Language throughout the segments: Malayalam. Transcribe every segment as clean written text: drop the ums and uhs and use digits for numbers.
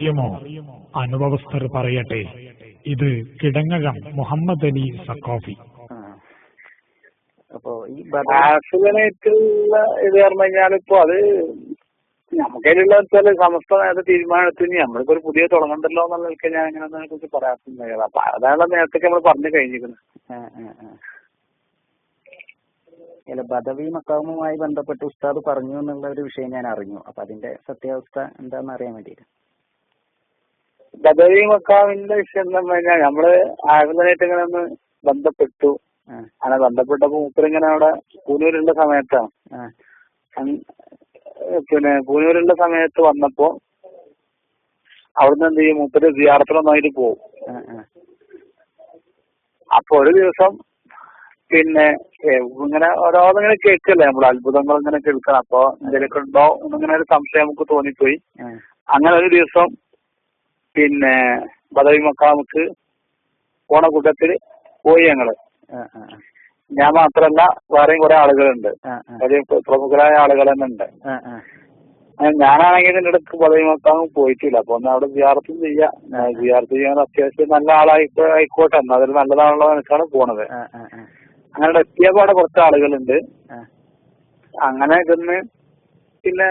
അറിയുമോ? അനുഭവസ്ഥർ പറയട്ടെ. ഇത് കിടങ്ങഴം മുഹമ്മദ് അലി സഖാഫി. അപ്പോ ഈ ആക്സിഡന്റായിട്ടുള്ള ഇത് പറഞ്ഞു കഴിഞ്ഞാൽ ഇപ്പൊ അത് നമുക്കതിലുള്ള വെച്ചാല് സമസ്ത നേരത്തെ തീരുമാനത്തിന് നമ്മളിപ്പോ ഒരു പുതിയ തുടങ്ങണ്ടല്ലോ എന്നുള്ളതൊക്കെ ഞാൻ ഇങ്ങനെ അതിനെ കുറിച്ച് പറയാറുണ്ടായത്. അപ്പൊ അതാണ് നേരത്തെ നമ്മൾ പറഞ്ഞു കഴിഞ്ഞിരിക്കുന്നത്. അല്ല, ബദവി മക്കാമുമായി ബന്ധപ്പെട്ട് ഉസ്താദ് പറഞ്ഞു എന്നുള്ള ഒരു വിഷയം ഞാൻ അറിഞ്ഞു. അപ്പൊ അതിന്റെ സത്യാവസ്ഥ എന്താണെന്ന് അറിയാൻ വേണ്ടിയിട്ട്. ബദവി മക്കാമിന്റെ വിഷയം എന്ന് പറഞ്ഞു കഴിഞ്ഞാൽ നമ്മള് ആയുധനായിട്ട് ഇങ്ങനെ ഒന്ന് ബന്ധപ്പെട്ടു. അങ്ങനെ ബന്ധപ്പെട്ടപ്പോ മൂപ്പരിങ്ങനെ അവിടെ പൂനൂരുള്ള സമയത്താണ്. പിന്നെ പൂനൂരുള്ള സമയത്ത് വന്നപ്പോ അവിടുന്ന് എന്ത് ചെയ്യും, മൂപ്പര് സിയാറത്തിലൊന്നായിട്ട് പോകും. അപ്പൊ ഒരു ദിവസം പിന്നെ ഇങ്ങനെ ഓരോന്നിങ്ങനെ കേൾക്കല്ലേ നമ്മൾ, അത്ഭുതങ്ങൾ ഇങ്ങനെ കേൾക്കണം. അപ്പൊ എന്തെങ്കിലുമൊക്കെ ഉണ്ടോ എന്നിങ്ങനെ ഒരു സംശയം നമുക്ക് തോന്നിപ്പോയി. അങ്ങനെ ഒരു ദിവസം പിന്നെ ബദവി മക്കാമുക്ക് പോണ കൂട്ടത്തില് പോയി ഞങ്ങള്. ഞാൻ മാത്രല്ല വേറെയും കുറെ ആളുകളുണ്ട്, വലിയ പ്രമുഖരായ ആളുകൾ തന്നെ ഉണ്ട്. ഞാനാണെങ്കിൽ ഇതിന്റെ ഇടയ്ക്ക് ബദവി മക്കാമ് പോയിട്ടില്ല. അപ്പൊ ഒന്ന് അവിടെ സിയാറത്തും ചെയ്യാം. സിയാറത്ത് ചെയ്യാൻ അത്യാവശ്യം നല്ല ആയിക്കോട്ടെ, എന്നാ അതൊരു നല്ലതാണല്ലോ എനിക്കാണ് പോണത്. അങ്ങനെ എത്തിയപാടെ കുറച്ച് ആളുകളുണ്ട്. അങ്ങനെ ചെന്ന് പിന്നെ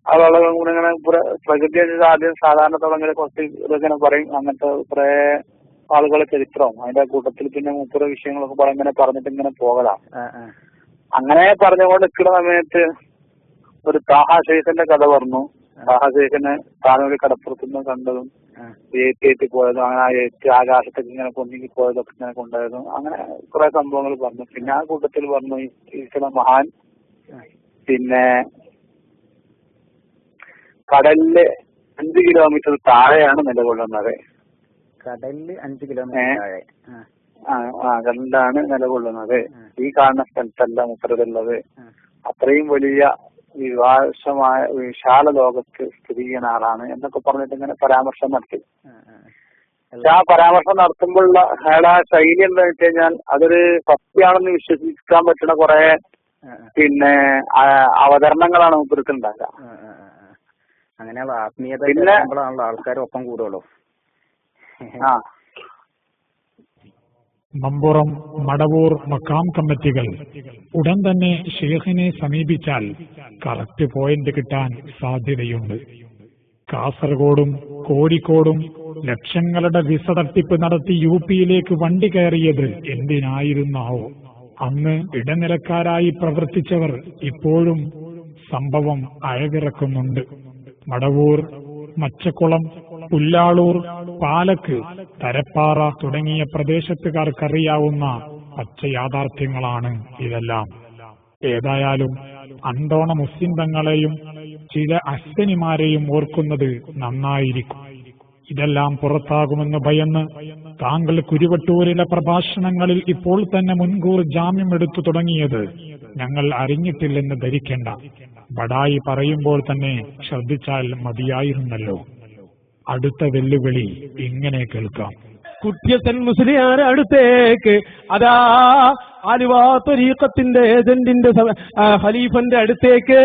ആളുകളും കൂടെ ഇങ്ങനെ പ്രകൃതി ആദ്യം സാധാരണ തുടങ്ങിയ കുറച്ച് ഇതൊക്കെ പറയും. അങ്ങനത്തെ കുറെ ആളുകളെ ചരിത്രവും അതിന്റെ കൂട്ടത്തിൽ പിന്നെ മൂപ്പുറ വിഷയങ്ങളൊക്കെ ഇങ്ങനെ പറഞ്ഞിട്ട് ഇങ്ങനെ പോകലാം. അങ്ങനെ പറഞ്ഞുകൊണ്ട് നിൽക്കുന്ന സമയത്ത് ഒരു താഹ ഷെയ്ഖിന്റെ കഥ പറഞ്ഞു. താഹ ഷെയ്ഖിനെ താനൂര് കടപ്പുറത്തുനിന്ന് കണ്ടതും ഏറ്റി പോയതും അങ്ങനെ ആ ഏറ്റ് ആകാശത്തേക്ക് ഇങ്ങനെ പൊന്തിക്ക് പോയതൊക്കെ ഇങ്ങനെ കൊണ്ടുപോയതും അങ്ങനെ കുറെ സംഭവങ്ങൾ പറഞ്ഞു. പിന്നെ ആ കൂട്ടത്തിൽ പറഞ്ഞു ഈ ചില മഹാൻ പിന്നെ കടലില് 5 കിലോമീറ്റർ താഴെയാണ് നിലകൊള്ളുന്നത്. കടലില് 5 കിലോമീറ്റർ താഴെ കടലിലാണ് നിലകൊള്ളുന്നത്. ഈ കാണുന്ന സ്ഥലത്തല്ല മൂപ്പരുള്ളത്. അത്രയും വലിയ വിശാല ലോകത്ത് സ്ഥിതി ചെയ്യുന്ന ആളാണ് എന്നൊക്കെ പറഞ്ഞിട്ട് ഇങ്ങനെ പരാമർശം നടത്തി. പക്ഷെ ആ പരാമർശം നടത്തുമ്പോഴുള്ള അയാളെ ശൈലി എന്താ വെച്ച് കഴിഞ്ഞാൽ അതൊരു സത്യമാണെന്ന് വിശ്വസിക്കാൻ പറ്റുന്ന കുറെ പിന്നെ അവതരണങ്ങളാണ് മൂപ്പർക്ക് ഉണ്ടാക്കുക. അങ്ങനെയുള്ള ആത്മീയത പിന്നെ ആൾക്കാരൊപ്പം കൂടുള്ളൂ. മമ്പുറം, മടവൂർ മക്കാം കമ്മിറ്റികൾ ഉടൻ തന്നെ ഷെയ്ഖിനെ സമീപിച്ചാൽ കറക്റ്റ് പോയിന്റ് കിട്ടാൻ സാധ്യതയുണ്ട്. കാസർഗോഡും കോഴിക്കോടും ലക്ഷങ്ങളുടെ വിസ തട്ടിപ്പ് നടത്തി യുപിയിലേക്ക് വണ്ടി കയറിയത് എന്തിനായിരുന്നാവോ? അന്ന് ഇടനിലക്കാരായി പ്രവർത്തിച്ചവർ ഇപ്പോഴും സംഭവം അയവിറക്കുന്നുണ്ട്. മടവൂർ, മച്ചക്കുളം, പുല്ലാളൂർ, പാലക്ക്, തരപ്പാറ തുടങ്ങിയ പ്രദേശത്തുകാർക്കറിയാവുന്ന പച്ചയാഥാർത്ഥ്യങ്ങളാണ് ഇതെല്ലാം. ഏതായാലും അന്തോണ മുസ്ലിം തങ്ങളെയും ചില അശ്വനിമാരെയും ഓർക്കുന്നത് നന്നായിരിക്കും. ഇതെല്ലാം പുറത്താകുമെന്ന് ഭയന്ന് താങ്കൾ കുരുവട്ടൂരിലെ പ്രഭാഷണങ്ങളിൽ ഇപ്പോൾ തന്നെ മുൻകൂർ ജാമ്യം എടുത്തു തുടങ്ങിയത് ഞങ്ങൾ അറിഞ്ഞിട്ടില്ലെന്ന് ധരിക്കേണ്ട. ബഡായി പറയുമ്പോൾ തന്നെ ശ്രദ്ധിച്ചാൽ മതിയായിരുന്നല്ലോ. അടുത്ത വെല്ലുവിളി ഇങ്ങനെ കേൾക്കാം. കുറ്റ്യസൻ മുസ്ലിയാർ അടുത്തേക്ക് അതാ ആലുവ ത്വരീഖത്തിന്റെ ഏജന്റിന്റെ ഖലീഫന്റെ അടുത്തേക്ക്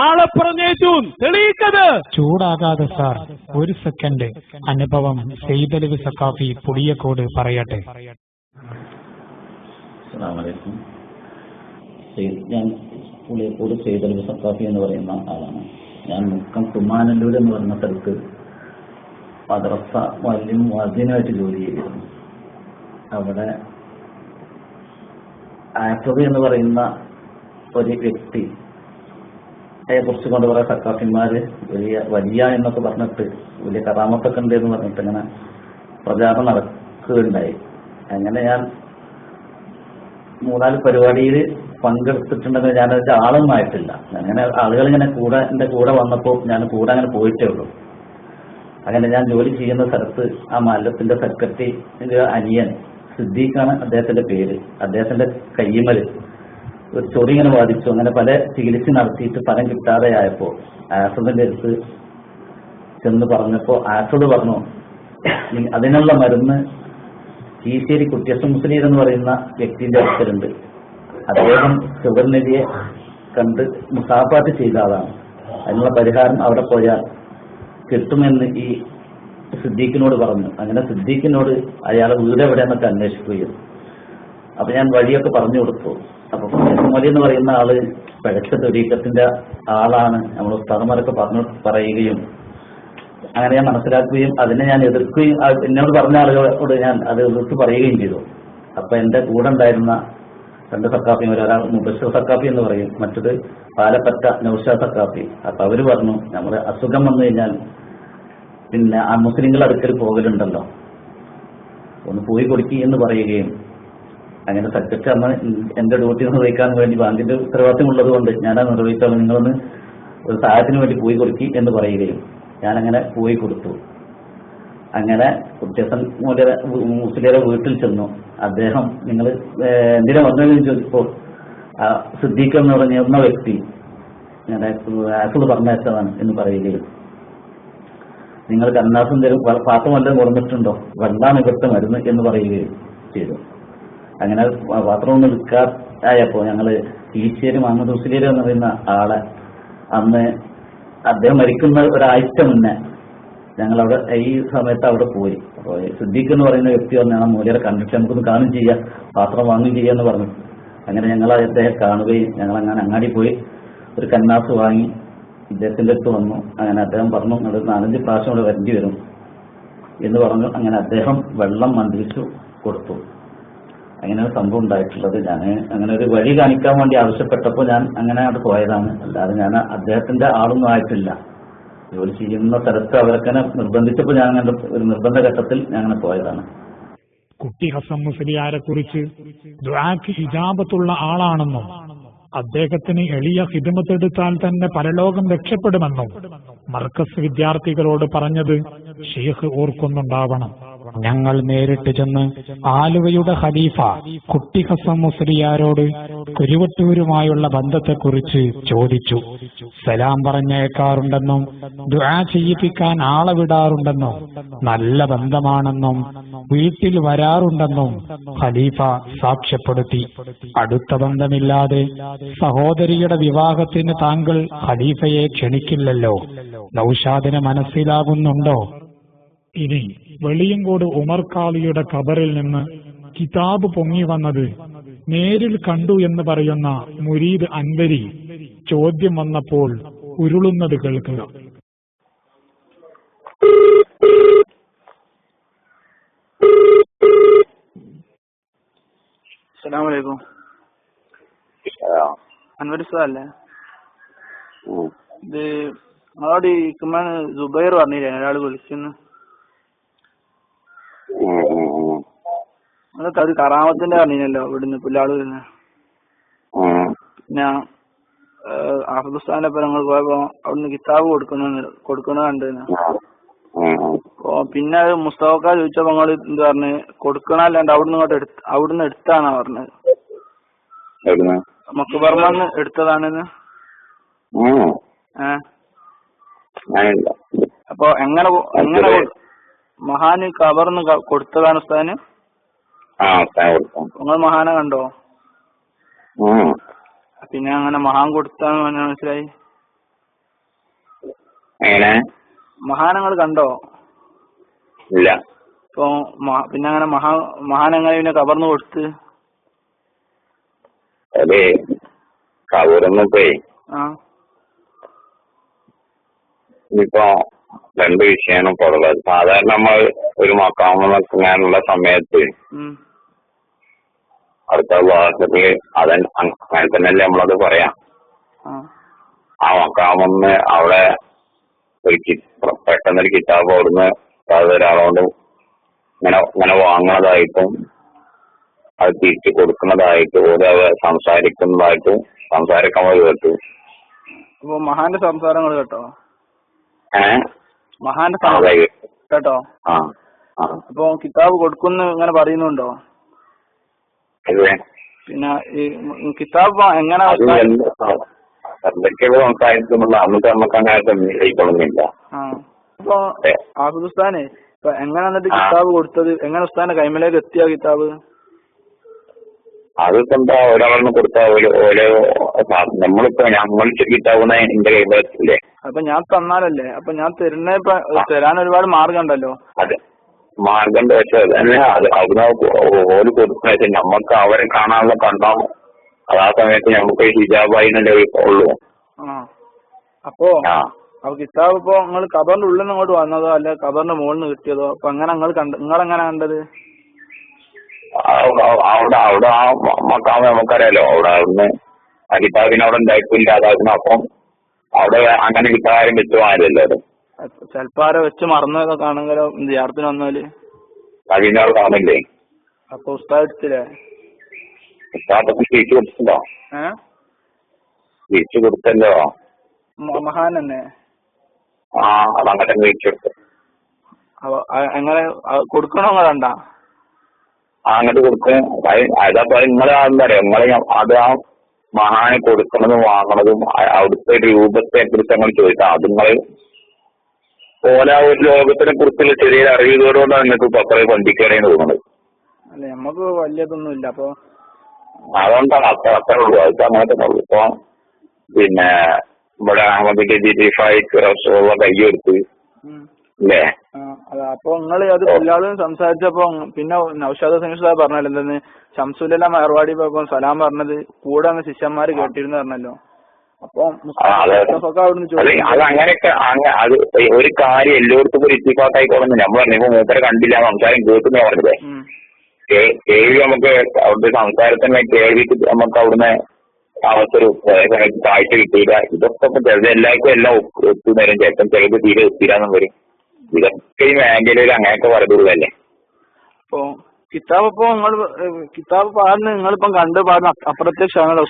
ആളെ പറഞ്ഞേച്ചു. തെളിയിക്കത്. ചൂടാകാതെ സാർ, ഒരു സെക്കൻഡ്. അനുഭവം സെയ്ദലവി സഖാഫി പുളിയക്കോട് പറയട്ടെ. ഞാൻ പുളിയക്കോട് സെയ്ദലവി സഖാഫി എന്ന് പറയുന്ന ആളാണ്. ഞാൻ മുക്കം കുമാനല്ലൂർ എന്ന് പറയുന്ന സ്ഥലത്ത് മദ്രസ വദ്യനായിട്ട് ജോലി ചെയ്തിരുന്നു. അവിടെ ആഫ്രി എന്ന് പറയുന്ന ഒരു വ്യക്തി കുറിച്ച് കൊണ്ട് കുറെ സക്കാഫിമാര് വലിയ എന്നൊക്കെ പറഞ്ഞിട്ട് വലിയ കറാമത്തൊക്കെ ഉണ്ട് എന്ന് പറഞ്ഞിട്ട് ഇങ്ങനെ പ്രചാരണം നടക്കുകയുണ്ടായി. അങ്ങനെ ഞാൻ 3-4 പരിപാടിയിൽ പങ്കെടുത്തിട്ടുണ്ടെങ്കിൽ ഞാനതിന്റെ ആളൊന്നും ആയിട്ടില്ല. അങ്ങനെ ആളുകൾ ഇങ്ങനെ എന്റെ കൂടെ വന്നപ്പോൾ ഞാൻ കൂടെ അങ്ങനെ പോയിട്ടേ ഉള്ളൂ. അങ്ങനെ ഞാൻ ജോലി ചെയ്യുന്ന സ്ഥലത്ത് ആ മല്ലത്തിന്റെ സെക്രട്ടറി അനിയൻ സിദ്ദീഖാണ് അദ്ദേഹത്തിന്റെ പേര്. അദ്ദേഹത്തിന്റെ കയ്യുമൽ ഒരു ചൊറി ഇങ്ങനെ ബാധിച്ചു. അങ്ങനെ പല ചികിത്സ നടത്തിയിട്ട് ഫലം കിട്ടാതെ ആയപ്പോ ആസിഡിന്റെ അടുത്ത് ചെന്ന് പറഞ്ഞപ്പോ ആസിഡ് പറഞ്ഞു അതിനുള്ള മരുന്ന് കീശ്ശേരി കുറ്റ്യസൻ മുസ്ലിം എന്ന് പറയുന്ന വ്യക്തിന്റെ അടുക്കലുണ്ട്. അദ്ദേഹം ഷുഗർ നബിയെ കണ്ട് മുസാഫാത്ത് ചെയ്ത ആളാണ്. അതിനുള്ള പരിഹാരം അവിടെ പോയാൽ കിട്ടുമെന്ന് ഈ സിദ്ദീഖിനോട് പറഞ്ഞു. അങ്ങനെ സിദ്ദീഖിനോട് അയാളെ വീട് എവിടെയെന്നൊക്കെ അന്വേഷിക്കുകയും അപ്പൊ ഞാൻ വഴിയൊക്കെ പറഞ്ഞു കൊടുത്തു. അപ്പൊ മൊലി എന്ന് പറയുന്ന ആള് പിഴച്ച ത്വരീഖത്തിന്റെ ആളാണ്. നമ്മൾ ഉസ്താദന്മാരൊക്കെ പറയുകയും അങ്ങനെ ഞാൻ മനസ്സിലാക്കുകയും അതിനെ ഞാൻ എതിർക്കുകയും എന്നോട് പറഞ്ഞ ആളുകളോട് ഞാൻ അത് എതിർത്ത് പറയുകയും ചെയ്തു. അപ്പൊ എന്റെ കൂടെ ഉണ്ടായിരുന്ന 2 സക്കാഫിയും, ഒരാൾ മുബശ്ശിർ സക്കാഫി എന്ന് പറയും, മറ്റത് പാലപ്പറ്റ നൗഷാദ് സക്കാഫി. അപ്പൊ അവര് പറഞ്ഞു, നമ്മുടെ അസുഖം വന്നു കഴിഞ്ഞാൽ പിന്നെ ആ മുസ്ലിങ്ങൾ അടുക്കൽ പോകലുണ്ടല്ലോ, ഒന്ന് പോയി കൊടുക്കി എന്ന് പറയുകയും അങ്ങനെ സെക്രട്ടറി അന്ന് എന്റെ ഡ്യൂട്ടി നിർവഹിക്കാൻ വേണ്ടി ബാങ്കിന്റെ ഉത്തരവാദിത്വം ഉള്ളത് കൊണ്ട് ഞാനത് നിർവഹിച്ചാൽ നിങ്ങളൊന്ന് ഒരു സഹായത്തിന് വേണ്ടി പോയി കൊടുക്കി എന്ന് പറയുകയും ഞാനങ്ങനെ പോയി കൊടുത്തു. അങ്ങനെ കുട്ടിയസൻ മുസ്ലിയുടെ വീട്ടിൽ ചെന്നു. അദ്ദേഹം നിങ്ങൾ എന്തിനാ വന്നതെന്ന് ചോദിച്ചപ്പോൾ സിദ്ദീഖ് എന്ന് പറഞ്ഞ വ്യക്തി ഞാൻ ആസിഡ് പറഞ്ഞയച്ചതാണ് എന്ന് പറയുകയും നിങ്ങൾ കന്നാസും തരും പാത്രം വല്ലതും കൊടുത്തിട്ടുണ്ടോ, വെള്ളാണ് ഇവിടുത്തെ മരുന്ന് എന്ന് പറയുകയും ചെയ്തു. അങ്ങനെ പാത്രമൊന്നും എടുക്കാതായപ്പോ ഞങ്ങള് ഈശ്വരി മുഹമ്മദ് മുസ്ലിം എന്ന് പറയുന്ന ആളെ അന്ന് അദ്ദേഹം മരിക്കുന്ന ഒരാഴ്ച മുന്നേ ഞങ്ങളവിടെ ഈ സമയത്ത് അവിടെ പോയി. അപ്പോൾ സിദ്ദീഖ് എന്ന് പറയുന്ന വ്യക്തി വന്നാണ് മൂലരെ കണ്ടിട്ട് നമുക്കൊന്ന് കാണും ചെയ്യാം, പാത്രം വാങ്ങുകയും ചെയ്യാന്ന് പറഞ്ഞു. അങ്ങനെ ഞങ്ങൾ അദ്ദേഹം കാണുകയും ഞങ്ങൾ അങ്ങനെ അങ്ങാടി പോയി ഒരു കന്നാസ് വാങ്ങി ഇദ്ദേഹത്തിന്റെ അടുത്ത് വന്നു. അങ്ങനെ അദ്ദേഹം പറഞ്ഞു, നിങ്ങൾ 4-5 പ്രാവശ്യം ഇവിടെ വരേണ്ടി വരും എന്ന് പറഞ്ഞു. അങ്ങനെ അദ്ദേഹം വെള്ളം മന്ത്രിച്ചു കൊടുത്തു. അങ്ങനെയാണ് സംഭവം ഉണ്ടായിട്ടുള്ളത്. ഞാൻ അങ്ങനെ ഒരു വഴി കാണിക്കാൻ വേണ്ടി ആവശ്യപ്പെട്ടപ്പോൾ ഞാൻ അങ്ങനെ അവിടെ പോയതാണ്. അല്ലാതെ ഞാൻ അദ്ദേഹത്തിന്റെ ആളൊന്നും ആയിട്ടില്ല. ജോലി ചെയ്യുന്ന സ്ഥലത്ത് അവരൊക്കെ നിർബന്ധിച്ചപ്പോൾ ഞാൻ അങ്ങനെ ഒരു നിർബന്ധ ഘട്ടത്തിൽ ഞാൻ അങ്ങനെ പോയതാണ്. കുട്ടി ഹസൻ മുസ്ലിയാരെ കുറിച്ച് ദുആക്ക് ഇജാബത്തുള്ള ആളാണെന്നും അദ്ദേഹത്തിന് എളിയ ഹിദ്മത്തെടുത്താൽ തന്നെ പരലോകം രക്ഷപ്പെടുമെന്നും മർക്കസ് വിദ്യാർത്ഥികളോട് പറഞ്ഞത് ഷെയ്ഖ് ഓർക്കുന്നുണ്ടാവണം. ഞങ്ങൾ നേരിട്ട് ചെന്ന് ആലുവയുടെ ഖലീഫ കുട്ടി ഹസൻ മുസ്ലിയാരോട് കുരുവട്ടൂരുമായുള്ള ബന്ധത്തെക്കുറിച്ച് ചോദിച്ചു. സലാം പറഞ്ഞേക്കാറുണ്ടെന്നും ദുആ ചെയ്യിപ്പിക്കാൻ ആളെ വിടാറുണ്ടെന്നും നല്ല ബന്ധമാണെന്നും വീട്ടിൽ വരാറുണ്ടെന്നും ഖലീഫ സാക്ഷ്യപ്പെടുത്തി. അടുത്ത ബന്ധമില്ലാതെ സഹോദരിയുടെ വിവാഹത്തിന് താങ്കൾ ഖലീഫയെ ക്ഷണിക്കില്ലല്ലോ. നൗഷാദിനെ മനസ്സിലാകുന്നുണ്ടോ? ഇനി വെളിയങ്കോട് ഉമർ ഖാലിയുടെ ഖബറിൽ നിന്ന് കിതാബ് പൊങ്ങി വന്നത് നേരിൽ കണ്ടു എന്ന് പറയുന്ന മുരീദ് അൻവരി ചോദ്യം വന്നപ്പോൾ ഉരുളുന്നത് കേൾക്കുക. അസ്സലാമു അലൈക്കും. അൻവർ ഉസ്താദല്ലേ? ഇത് നമ്മളോട് ഇക്കുമാൻ സുബൈർ പറഞ്ഞില്ലേ ഒരാൾ വിളിക്കുന്നു, അതൊക്കെ അത് കറാമത്തിന്റെ പറഞ്ഞില്ലല്ലോ ഇവിടുന്ന് പുല്ലാളൂരിന്ന്. പിന്നെ ആഫ്ഗാനിസ്ഥാന്റെ ഒപ്പം ഞങ്ങൾ പോയപ്പോ അവിടുന്ന് കിതാബ് കൊടുക്കുന്ന കണ്ടിരുന്നു. പിന്നെ അത് മുസ്തഫക്ക ചോദിച്ചപ്പോ നിങ്ങൾ എന്ത് പറഞ്ഞ് കൊടുക്കണല്ലാണ്ട് അവിടുന്ന് എടുത്താന്നാ പറഞ്ഞത്. മക്ബർമന്ന് എടുത്തതാണെന്ന്. അപ്പൊ എങ്ങനെ മഹാന് ഖബർന്ന് കൊടുത്തതാണ് ഉസ്താദിന്? നിങ്ങൾ മഹാനെ കണ്ടോ? പിന്നെ അങ്ങനെ മഹാൻ കൊടുത്താന്ന് മനസ്സിലായി. മഹാനങ്ങൾ കണ്ടോ? ഇല്ല. ഇപ്പൊ പിന്നെ അങ്ങനെ മഹാനെങ്ങനെ പിന്നെ ഖബർന്ന് കൊടുത്ത്? അതെ, ഖബറൊന്നും പോയി. ഇനിയിപ്പോ 2 വിഷയമാണ് പുറത്തുള്ളത്. സാധാരണ നമ്മൾ ഒരു മക്കാമുള്ള സമയത്ത് അടുത്ത ഭാഗത്തിൽ അങ്ങനെ തന്നെയല്ലേ നമ്മളത് പറയാം. ആ മക്കാമെന്ന് അവിടെ പെട്ടെന്നൊരു കിതാബ് അവിടുന്ന് ഒരാളോട് ഇങ്ങനെ വാങ്ങണതായിട്ടും അത് തിരിച്ചു കൊടുക്കുന്നതായിട്ടും ഓരോ സംസാരിക്കുന്നതായിട്ടും സംസാരിക്കാൻ കേട്ടു. മഹാന്റെ സംസാരങ്ങൾ കേട്ടോ? മഹാന്റെ കേട്ടോ? അപ്പൊ കിതാബ് കൊടുക്കുന്നു ഇങ്ങനെ പറയുന്നുണ്ടോ? പിന്നെ ഈ കിതാബ് എങ്ങനെ എന്തൊക്കെയോ സംസാരിക്കുന്നുള്ള അന്നത്തെ നമുക്ക് അങ്ങനെ. അപ്പൊ ആഫ്ഗാനെ ഇപ്പൊ എങ്ങനെ എന്നിട്ട് കിതാബ് കൊടുത്തത്? എങ്ങനെ ഉസ്താദിന്റെ കൈമലേക്ക് എത്തിയ കിതാബ്? അതിപ്പോ എന്താ ഒരാളെന്ന് കൊടുത്താൽ ഓരോ നമ്മളിപ്പോ നമ്മൾ കിതാബ് എന്റെ കൈമലെത്തില്ലേ? അപ്പൊ ഞാൻ തന്നാലല്ലേ, അപ്പൊ ഞാൻ തരുന്ന തരാൻ ഒരുപാട് മാർഗം ഉണ്ടല്ലോ. അതെ, മാർഗം പക്ഷെ തന്നെ അവിടെ ഓല് കൊടുക്കുന്ന നമ്മക്ക് അവരെ കാണാനുള്ള കണ്ടാവും. അത് ആ സമയത്ത് നമുക്ക് ഹിജാബായിന്നല്ലേ ഉള്ളൂ. അപ്പൊ കിതാബ് ഇപ്പൊ നിങ്ങൾ ഖബറിന്റെ ഉള്ളിൽ നിന്ന് ഇങ്ങോട്ട് വന്നതോ അല്ലെ ഖബറിന്റെ മുകളിൽ നിന്ന് കിട്ടിയതോ? അപ്പൊ അങ്ങനെ നിങ്ങളെങ്ങനെ കണ്ടത്? അവിടെ ആ മക്കാമ നമുക്കറിയാലോ, അവിടുന്ന് ആ കിതാബിന് അവിടെ ഉണ്ടായിട്ടില്ല. അതായിരുന്നു. അപ്പം അവിടെ അങ്ങനെ കിതാബാരും വെച്ച് വാങ്ങലല്ലോ. അത് ചെലപ്പോ ആരോ വെച്ച് മറന്നതൊക്കെ കാണുമെങ്കിലോ ജിയാറത്തിന് വന്നാല് അതിനോട് കാണില്ലേ? അപ്പൊ ഉസ്താദ് എടുത്തില്ലേ? ഉസ്താദൊക്കെ തിരിച്ചു കൊടുത്തല്ലോ. തിരിച്ചു കൊടുത്തല്ലോ. മഹാൻ തന്നെ. അതങ്ങനെ തിരിച്ചെടുത്തു. എങ്ങനെ കൊടുക്കണോ വേണ്ട? അങ്ങോട്ട് കൊടുക്കും. അതപ്പോ നിങ്ങളെ എന്താ പറയാ, നിങ്ങളെ അത് ആ മഹാന് കൊടുക്കണതും വാങ്ങണതും അവിടുത്തെ രൂപത്തെ കുറിച്ച് അങ്ങനെ ചോദിക്കാം. അത് നിങ്ങള് പോലെ ആ ഒരു ലോകത്തിനെ കുറിച്ചുള്ള ചെറിയൊരു അറിവുകളോടാണ് നിങ്ങൾക്ക് ഇപ്പൊ അത്രയും പന്തിക്കേറെന്ന് തോന്നുന്നത്. അല്ല, നമുക്ക് വലിയതൊന്നും ഇല്ല. അപ്പൊ അതുകൊണ്ടാണ് അത്രേ ഉള്ളൂ. അത് അങ്ങനെ തന്നെ ഉള്ളൂ. ഇപ്പൊ പിന്നെ ഇവിടെ അഹമ്മദിന്റെ റസൂലുള്ള കയ്യെടുത്ത് അല്ലേ? അപ്പൊ നിങ്ങൾ അത് എല്ലാവരും സംസാരിച്ചപ്പോ പിന്നെ നൗഷാദ് ഹുസൈൻ പറഞ്ഞല്ലോ എന്തെന്ന് ഷംസുല്ല മറുപടി പോയപ്പോ സലാം പറഞ്ഞത് കൂടെ അങ്ങ് ശിഷ്യന്മാര് കേട്ടിരുന്നു പറഞ്ഞല്ലോ. അപ്പൊ അത് അങ്ങനെയൊക്കെ അത് ഒരു കാര്യം എല്ലായിടത്തും ഒരു ഇത്തിഫാക്കായിക്കോളുന്നു. നമ്മൾ പറഞ്ഞപ്പോ മൂപ്പരെ കണ്ടില്ല, സംസാരം കേൾക്കുന്നേ പറഞ്ഞില്ലേ. കേൾവി നമുക്ക് അവിടുത്തെ സംസാരത്തിന് കേൾവിക്ക് നമുക്ക് അവിടുന്ന് അവസരം കാഴ്ച കിട്ടിയില്ല. ഇതൊക്കെ ചിലത് എല്ലാവർക്കും എല്ലാം ഒത്തുനേരം ചേട്ടൻ ചിലത് തീരെ ഒത്തിരാന്നും വരും. ഇതൊക്കെ ഈ മേഖലയിൽ അങ്ങനെയൊക്കെ പറയുള്ളൂ. അപ്പൊ കിതാബ് ഇപ്പൊ നിങ്ങൾ കിതാബ് പാടുന്ന നിങ്ങളിപ്പം കണ്ട് പാടുന്ന അപ്രത്യക്ഷമാണ്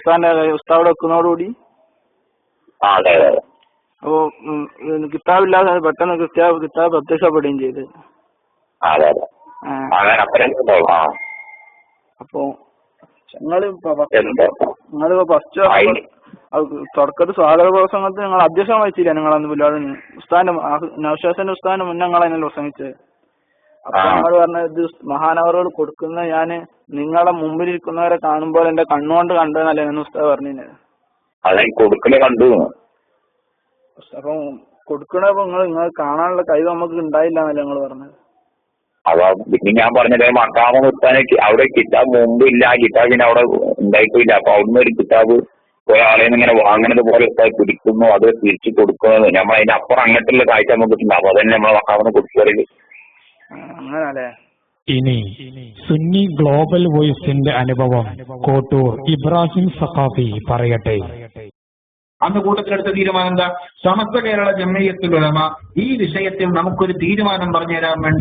ഉസ്താദ് വെക്കുന്നതോടുകൂടി. അതെ അതെ. അപ്പൊ കിതാബില്ലാതെ പെട്ടെന്ന് കിതാബ് പ്രത്യക്ഷപ്പെടുകയും ചെയ്ത്. അതെ അതെ. അപ്പൊ നിങ്ങളിപ്പോ ഫസ്റ്റ് തുടക്കത്തിൽ സ്വാഗത പ്രസംഗത്തിൽ നിങ്ങൾ അധ്യക്ഷം വഹിച്ചില്ല. നിങ്ങളന്ന് പുല്ലാടിന് ഉസ്താദിന്റെ നൗഷാദിന്റെ ഉസ്താദിന്റെ മുന്നേ നിങ്ങളതിനെ പ്രസംഗിച്ചത്. അപ്പൊ നിങ്ങൾ പറഞ്ഞത് മഹാനവറുകൾ കൊടുക്കുന്ന ഞാന് നിങ്ങളെ മുമ്പിലിരിക്കുന്നവരെ കാണുമ്പോൾ എന്റെ കണ്ണുകൊണ്ട് കണ്ടെന്നല്ലേ എന്ന് ഉസ്താദ് പറഞ്ഞത്. അപ്പൊ കൊടുക്കണപ്പോ നിങ്ങൾ കാണാനുള്ള കഴിവ് നമുക്ക് ഉണ്ടായില്ല എന്നല്ലേ നിങ്ങൾ പറഞ്ഞത്. അതാ പിന്നെ ഞാൻ പറഞ്ഞത് മക്കാമ നിർത്താനൊക്കെ അവിടെ കിതാബ് മുമ്പ് ഇല്ല. ആ കിതാബിന് അവിടെ ഉണ്ടായിട്ടില്ല. അപ്പൊ അവിടുന്ന് ഒരു കിതാബ് ഒരാളെ ഇങ്ങനെ വാങ്ങണത് പോലെ പിടിക്കുന്നു, അത് തിരിച്ചു കൊടുക്കുന്നത്. നമ്മൾ അതിന്റെ അപ്പുറം അങ്ങനത്തെ കാഴ്ച നമുക്ക് കിട്ടുന്നു. അപ്പൊ അതന്നെ നമ്മളെ മക്കാമന് കൊടുക്കുകയല്ലേ. ഇനി സുന്നി ഗ്ലോബൽ വോയിസിന്റെ അനുഭവം കോട്ടൂർ ഇബ്രാഹിം സഖാഫി പറയട്ടെ. അന്ന് കൂട്ടത്തിലെടുത്ത തീരുമാനം എന്താ? സമസ്ത കേരള ജംഇയ്യത്തുൽ ഉലമ ഈ വിഷയത്തിൽ നമുക്കൊരു തീരുമാനം പറഞ്ഞു തരാൻ വേണ്ടി